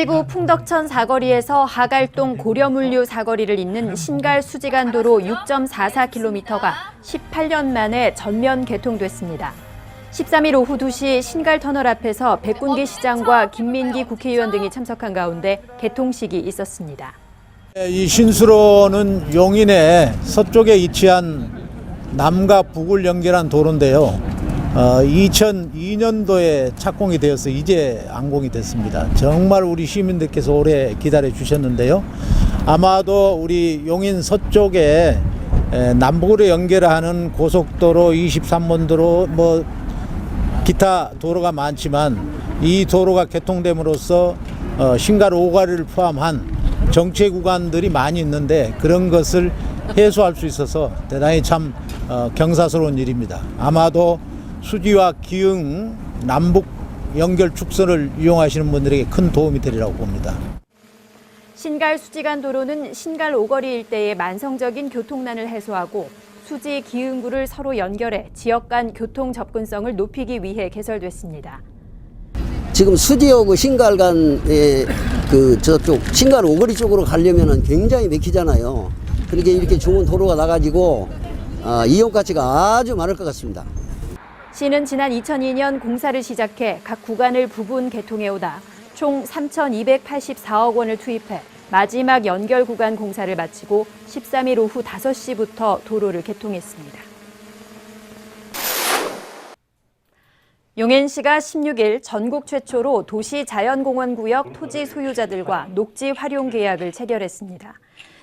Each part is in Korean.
서지구 풍덕천 사거리에서 하갈동 고려물류 사거리를 잇는 신갈 수지간도로 6.44km가 18년 만에 전면 개통됐습니다. 13일 오후 2시 신갈터널 앞에서 백군기 시장과 김민기 국회의원 등이 참석한 가운데 개통식이 있었습니다. 이 신수로는 용인의 서쪽에 위치한 남과 북을 연결한 도로인데요. 2002년도에 착공이 되어서 이제 완공이 됐습니다. 정말 우리 시민들께서 오래 기다려 주셨는데요. 아마도 우리 용인 서쪽에 남북으로 연결하는 고속도로 23번도로 기타 도로가 많지만 이 도로가 개통됨으로써 신갈 5가리를 포함한 정체 구간들이 많이 있는데 그런 것을 해소할 수 있어서 대단히 참 경사스러운 일입니다. 아마도 수지와 기흥 남북 연결 축선을 이용하시는 분들에게 큰 도움이 되리라고 봅니다. 신갈 수지간 도로는 신갈 오거리 일대의 만성적인 교통난을 해소하고 수지 기흥구를 서로 연결해 지역 간 교통 접근성을 높이기 위해 개설됐습니다. 지금 수지하고 신갈 간의 저쪽 신갈 오거리 쪽으로 가려면은 굉장히 막히잖아요. 그렇게 이렇게 좋은 도로가 나가지고 이용 가치가 아주 많을 것 같습니다. 시는 지난 2002년 공사를 시작해 각 구간을 부분 개통해오다 총 3,284억 원을 투입해 마지막 연결 구간 공사를 마치고 13일 오후 5시부터 도로를 개통했습니다. 용인시가 16일 전국 최초로 도시자연공원구역 토지 소유자들과 녹지 활용 계약을 체결했습니다.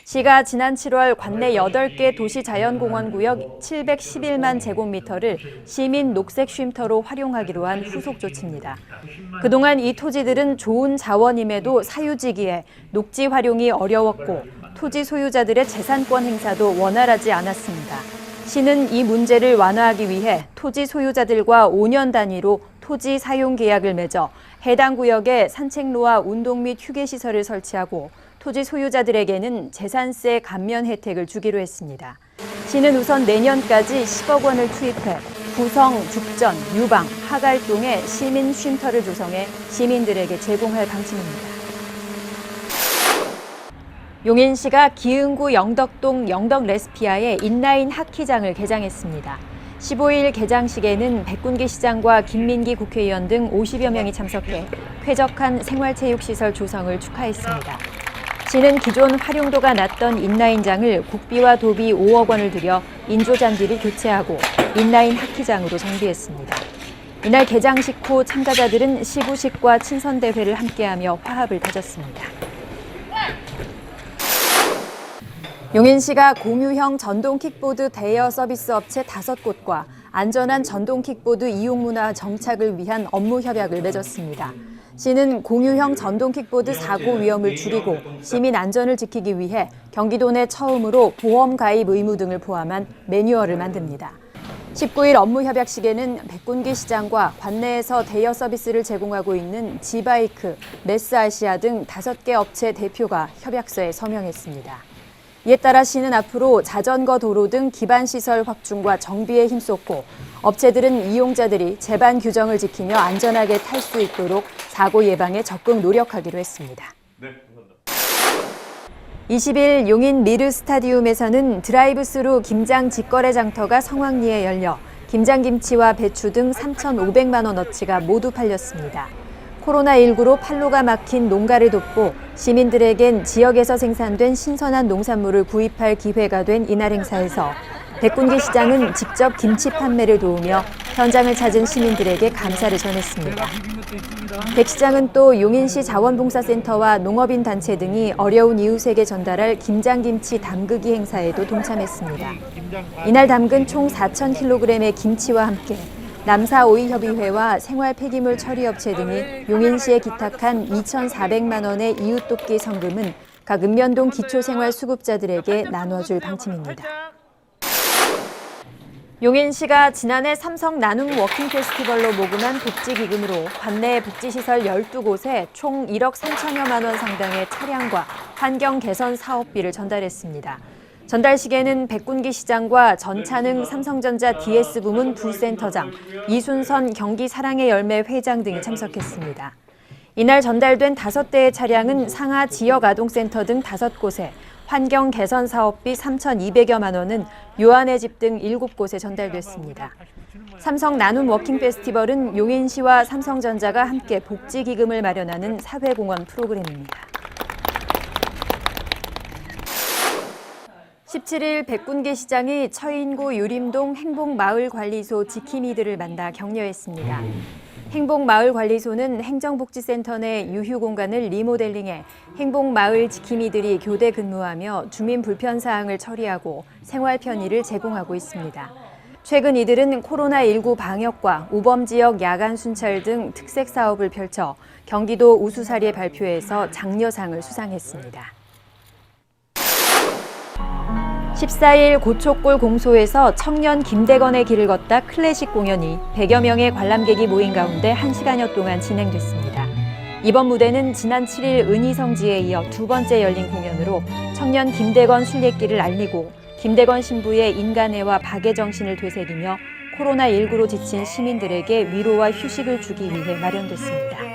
시가 지난 7월 관내 8개 도시자연공원구역 711만 제곱미터를 시민 녹색 쉼터로 활용하기로 한 후속 조치입니다. 그동안 이 토지들은 좋은 자원임에도 사유지기에 녹지 활용이 어려웠고 토지 소유자들의 재산권 행사도 원활하지 않았습니다. 시는 이 문제를 완화하기 위해 토지 소유자들과 5년 단위로 토지 사용 계약을 맺어 해당 구역에 산책로와 운동 및 휴게시설을 설치하고 토지 소유자들에게는 재산세 감면 혜택을 주기로 했습니다. 시는 우선 내년까지 10억 원을 투입해 구성, 죽전, 유방, 하갈동에 시민 쉼터를 조성해 시민들에게 제공할 방침입니다. 용인시가 기흥구 영덕동 영덕레스피아의 인라인 하키장을 개장했습니다. 15일 개장식에는 백군기 시장과 김민기 국회의원 등 50여 명이 참석해 쾌적한 생활체육시설 조성을 축하했습니다. 시는 기존 활용도가 낮던 인라인장을 국비와 도비 5억 원을 들여 인조잔디를 교체하고 인라인 하키장으로 정비했습니다. 이날 개장식 후 참가자들은 시구식과 친선대회를 함께하며 화합을 다졌습니다. 용인시가 공유형 전동 킥보드 대여 서비스 업체 5곳과 안전한 전동 킥보드 이용 문화 정착을 위한 업무 협약을 맺었습니다. 시는 공유형 전동 킥보드 사고 위험을 줄이고 시민 안전을 지키기 위해 경기도 내 처음으로 보험 가입 의무 등을 포함한 매뉴얼을 만듭니다. 19일 업무 협약식에는 백군기 시장과 관내에서 대여 서비스를 제공하고 있는 지바이크, 메스아시아 등 5개 업체 대표가 협약서에 서명했습니다. 이에 따라 시는 앞으로 자전거 도로 등 기반시설 확충과 정비에 힘쏟고 업체들은 이용자들이 제반 규정을 지키며 안전하게 탈 수 있도록 사고 예방에 적극 노력하기로 했습니다. 네, 감사합니다. 20일 용인 미르 스타디움에서는 드라이브스루 김장 직거래 장터가 성황리에 열려 김장김치와 배추 등 3,500만 원어치가 모두 팔렸습니다. 코로나19로 판로가 막힌 농가를 돕고 시민들에겐 지역에서 생산된 신선한 농산물을 구입할 기회가 된 이날 행사에서 백군기 시장은 직접 김치 판매를 도우며 현장을 찾은 시민들에게 감사를 전했습니다. 백 시장은 또 용인시 자원봉사센터와 농업인 단체 등이 어려운 이웃에게 전달할 김장김치 담그기 행사에도 동참했습니다. 이날 담근 총 4,000kg의 김치와 함께 남사오이협의회와 생활폐기물 처리업체 등이 용인시에 기탁한 2,400만 원의 이웃돕기 성금은 각 읍면동 기초생활수급자들에게 나눠줄 방침입니다. 용인시가 지난해 삼성 나눔 워킹 페스티벌로 모금한 복지기금으로 관내 복지시설 12곳에 총 1억 3천여만 원 상당의 차량과 환경 개선 사업비를 전달했습니다. 전달식에는 백군기 시장과 전찬흥 삼성전자 DS 부문 부센터장, 이순선 경기 사랑의 열매 회장 등이 참석했습니다. 이날 전달된 5대의 차량은 상하 지역아동센터 등 5곳에, 환경 개선 사업비 3,200여만 원은 요한의 집 등 7곳에 전달됐습니다. 삼성 나눔 워킹 페스티벌은 용인시와 삼성전자가 함께 복지기금을 마련하는 사회공헌 프로그램입니다. 17일 백군기 시장이 처인구 유림동 행복마을관리소 지킴이들을 만나 격려했습니다. 행복마을관리소는 행정복지센터 내 유휴공간을 리모델링해 행복마을 지킴이들이 교대 근무하며 주민 불편사항을 처리하고 생활 편의를 제공하고 있습니다. 최근 이들은 코로나19 방역과 우범지역 야간 순찰 등 특색 사업을 펼쳐 경기도 우수사리에 발표해서 장려상을 수상했습니다. 14일 고척골 공소에서 청년 김대건의 길을 걷다 클래식 공연이 100여 명의 관람객이 모인 가운데 1시간여 동안 진행됐습니다. 이번 무대는 지난 7일 은희성지에 이어 2번째 열린 공연으로 청년 김대건 순례길을 알리고 김대건 신부의 인간애와 박애 정신을 되새기며 코로나19로 지친 시민들에게 위로와 휴식을 주기 위해 마련됐습니다.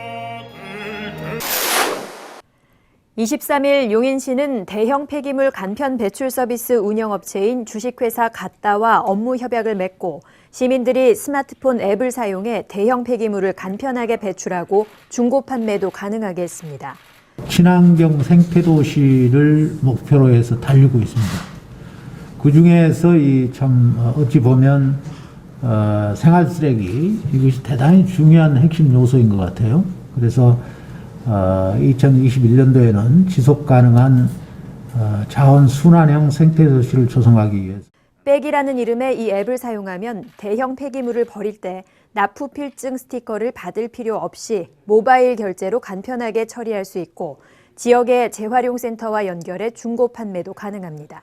23일 용인시는 대형 폐기물 간편 배출 서비스 운영업체인 주식회사 갓다와 업무 협약을 맺고 시민들이 스마트폰 앱을 사용해 대형 폐기물을 간편하게 배출하고 중고 판매도 가능하게 했습니다. 친환경 생태도시를 목표로 해서 달리고 있습니다. 그 중에서 어찌 보면 생활 쓰레기 이것이 대단히 중요한 핵심 요소인 것 같아요. 그래서 2021년도에는 지속 가능한 자원 순환형 생태도시를 조성하기 위해서 백이라는 이름의 이 앱을 사용하면 대형 폐기물을 버릴 때 납부 필증 스티커를 받을 필요 없이 모바일 결제로 간편하게 처리할 수 있고 지역의 재활용센터와 연결해 중고 판매도 가능합니다.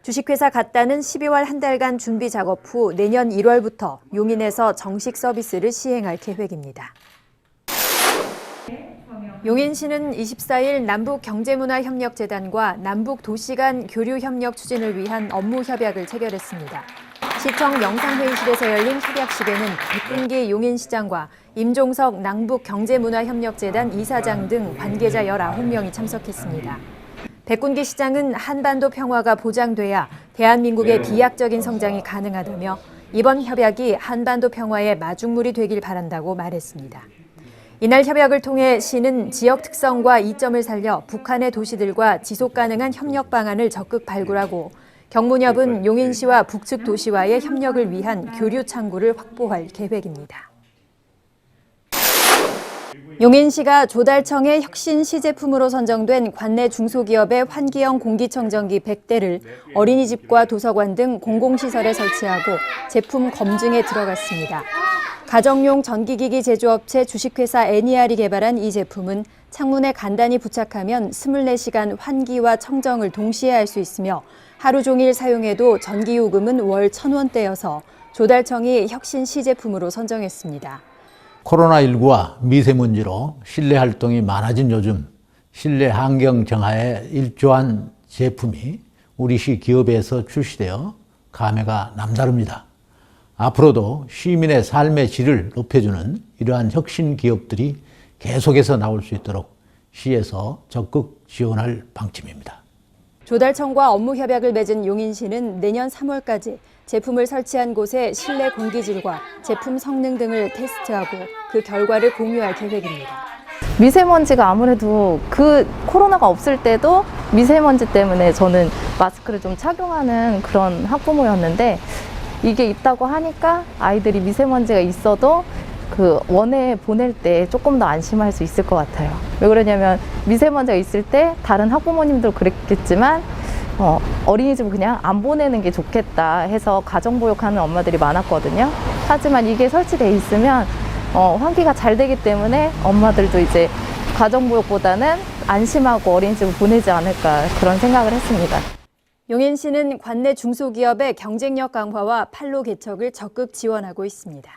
주식회사 갓다는 12월 한 달간 준비 작업 후 내년 1월부터 용인에서 정식 서비스를 시행할 계획입니다. 용인시는 24일 남북경제문화협력재단과 남북도시 간 교류협력 추진을 위한 업무 협약을 체결했습니다. 시청 영상회의실에서 열린 협약식에는 백군기 용인시장과 임종석 남북경제문화협력재단 이사장 등 관계자 19명이 참석했습니다. 백군기 시장은 한반도 평화가 보장돼야 대한민국의 비약적인 성장이 가능하다며 이번 협약이 한반도 평화의 마중물이 되길 바란다고 말했습니다. 이날 협약을 통해 시는 지역 특성과 이점을 살려 북한의 도시들과 지속 가능한 협력 방안을 적극 발굴하고 경문협은 용인시와 북측 도시와의 협력을 위한 교류 창구를 확보할 계획입니다. 용인시가 조달청의 혁신 시제품으로 선정된 관내 중소기업의 환기형 공기청정기 100대를 어린이집과 도서관 등 공공시설에 설치하고 제품 검증에 들어갔습니다. 가정용 전기기기 제조업체 주식회사 애니알이 개발한 이 제품은 창문에 간단히 부착하면 24시간 환기와 청정을 동시에 할 수 있으며 하루 종일 사용해도 전기요금은 월 1,000원대여서 조달청이 혁신 시제품으로 선정했습니다. 코로나19와 미세먼지로 실내 활동이 많아진 요즘 실내 환경 정화에 일조한 제품이 우리 시 기업에서 출시되어 감회가 남다릅니다. 앞으로도 시민의 삶의 질을 높여주는 이러한 혁신 기업들이 계속해서 나올 수 있도록 시에서 적극 지원할 방침입니다. 조달청과 업무 협약을 맺은 용인시는 내년 3월까지 제품을 설치한 곳의 실내 공기질과 제품 성능 등을 테스트하고 그 결과를 공유할 계획입니다. 미세먼지가 아무래도 그 코로나가 없을 때도 미세먼지 때문에 저는 마스크를 좀 착용하는 그런 학부모였는데 이게 있다고 하니까 아이들이 미세먼지가 있어도 그 원에 보낼 때 조금 더 안심할 수 있을 것 같아요. 왜 그러냐면 미세먼지가 있을 때 다른 학부모님도 그랬겠지만 어린이집을 그냥 안 보내는 게 좋겠다 해서 가정보육하는 엄마들이 많았거든요. 하지만 이게 설치돼 있으면 환기가 잘 되기 때문에 엄마들도 이제 가정보육보다는 안심하고 어린이집을 보내지 않을까 그런 생각을 했습니다. 용인시는 관내 중소기업의 경쟁력 강화와 판로 개척을 적극 지원하고 있습니다.